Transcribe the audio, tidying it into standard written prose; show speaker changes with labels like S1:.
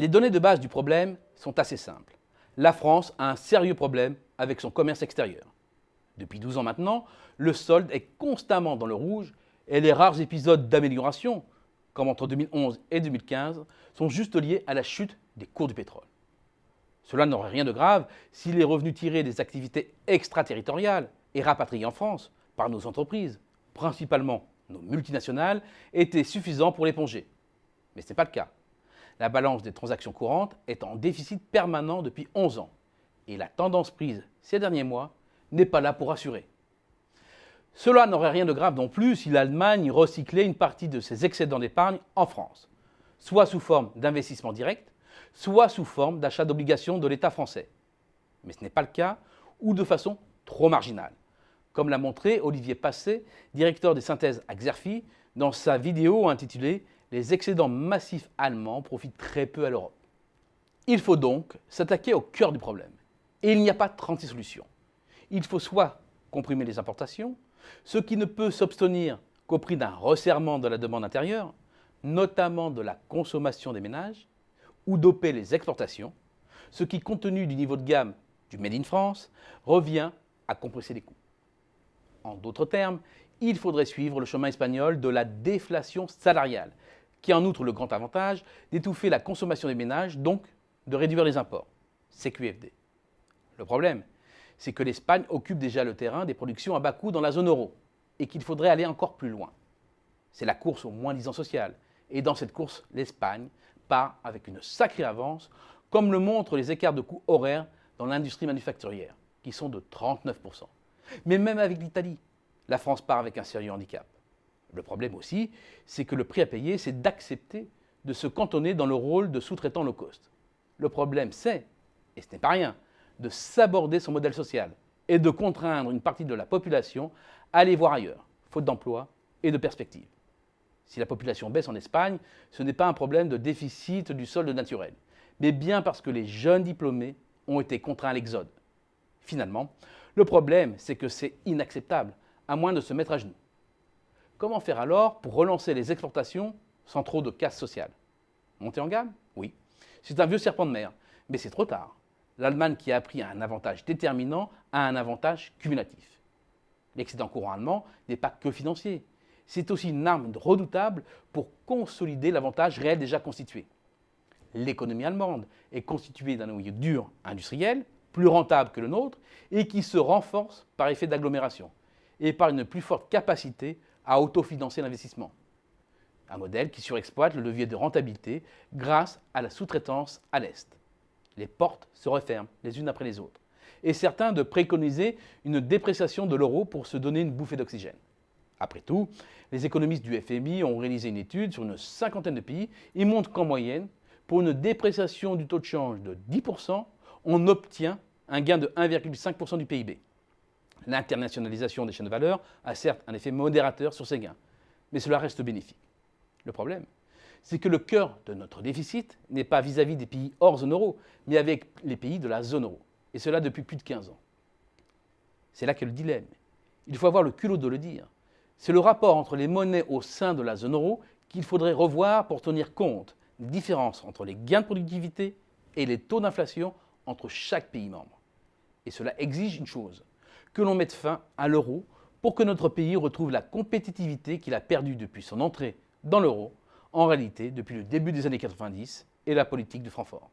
S1: Les données de base du problème sont assez simples. La France a un sérieux problème avec son commerce extérieur. Depuis 12 ans maintenant, le solde est constamment dans le rouge et les rares épisodes d'amélioration, comme entre 2011 et 2015, sont juste liés à la chute des cours du pétrole. Cela n'aurait rien de grave si les revenus tirés des activités extraterritoriales et rapatriés en France par nos entreprises, principalement nos multinationales, étaient suffisants pour l'éponger. Mais ce n'est pas le cas. La balance des transactions courantes est en déficit permanent depuis 11 ans et la tendance prise ces derniers mois n'est pas là pour rassurer. Cela n'aurait rien de grave non plus si l'Allemagne recyclait une partie de ses excédents d'épargne en France, soit sous forme d'investissement direct, soit sous forme d'achat d'obligations de l'État français. Mais ce n'est pas le cas ou de façon trop marginale, comme l'a montré Olivier Passet, directeur des synthèses à Xerfi, dans sa vidéo intitulée « Les excédents massifs allemands profitent très peu à l'Europe ». Il faut donc s'attaquer au cœur du problème. Et il n'y a pas 36 solutions. Il faut soit comprimer les importations, ce qui ne peut s'obtenir qu'au prix d'un resserrement de la demande intérieure, notamment de la consommation des ménages, ou doper les exportations, ce qui, compte tenu du niveau de gamme du Made in France, revient à compresser les coûts. En d'autres termes, il faudrait suivre le chemin espagnol de la déflation salariale, qui a en outre le grand avantage d'étouffer la consommation des ménages, donc de réduire les imports. CQFD. Le problème, c'est que l'Espagne occupe déjà le terrain des productions à bas coût dans la zone euro et qu'il faudrait aller encore plus loin. C'est la course au moins-disant social. Et dans cette course, l'Espagne part avec une sacrée avance, comme le montrent les écarts de coûts horaires dans l'industrie manufacturière, qui sont de 39%. Mais même avec l'Italie, la France part avec un sérieux handicap. Le problème aussi, c'est que le prix à payer, c'est d'accepter de se cantonner dans le rôle de sous-traitant low cost. Le problème, c'est, et ce n'est pas rien, de s'aborder son modèle social et de contraindre une partie de la population à aller voir ailleurs, faute d'emploi et de perspectives. Si la population baisse en Espagne, ce n'est pas un problème de déficit du solde naturel, mais bien parce que les jeunes diplômés ont été contraints à l'exode. Finalement, le problème, c'est que c'est inacceptable, à moins de se mettre à genoux. Comment faire alors pour relancer les exportations sans trop de casse sociale? Monter en gamme? Oui. C'est un vieux serpent de mer, mais c'est trop tard. L'Allemagne, qui a pris un avantage déterminant, a un avantage cumulatif. L'excédent courant allemand n'est pas que financier. C'est aussi une arme redoutable pour consolider l'avantage réel déjà constitué. L'économie allemande est constituée d'un noyau dur industriel, plus rentable que le nôtre, et qui se renforce par effet d'agglomération, et par une plus forte capacité à autofinancer l'investissement. Un modèle qui surexploite le levier de rentabilité grâce à la sous-traitance à l'Est. Les portes se referment les unes après les autres, et certains de préconiser une dépréciation de l'euro pour se donner une bouffée d'oxygène. Après tout, les économistes du FMI ont réalisé une étude sur une cinquantaine de pays et montrent qu'en moyenne, pour une dépréciation du taux de change de 10%, on obtient un gain de 1,5% du PIB. L'internationalisation des chaînes de valeur a certes un effet modérateur sur ces gains, mais cela reste bénéfique. Le problème, c'est que le cœur de notre déficit n'est pas vis-à-vis des pays hors zone euro, mais avec les pays de la zone euro, et cela depuis plus de 15 ans. C'est là qu'est le dilemme. Il faut avoir le culot de le dire. C'est le rapport entre les monnaies au sein de la zone euro qu'il faudrait revoir pour tenir compte des différences entre les gains de productivité et les taux d'inflation entre chaque pays membre. Et cela exige une chose, que l'on mette fin à l'euro pour que notre pays retrouve la compétitivité qu'il a perdue depuis son entrée dans l'euro, en réalité depuis le début des années 90 et la politique de Francfort.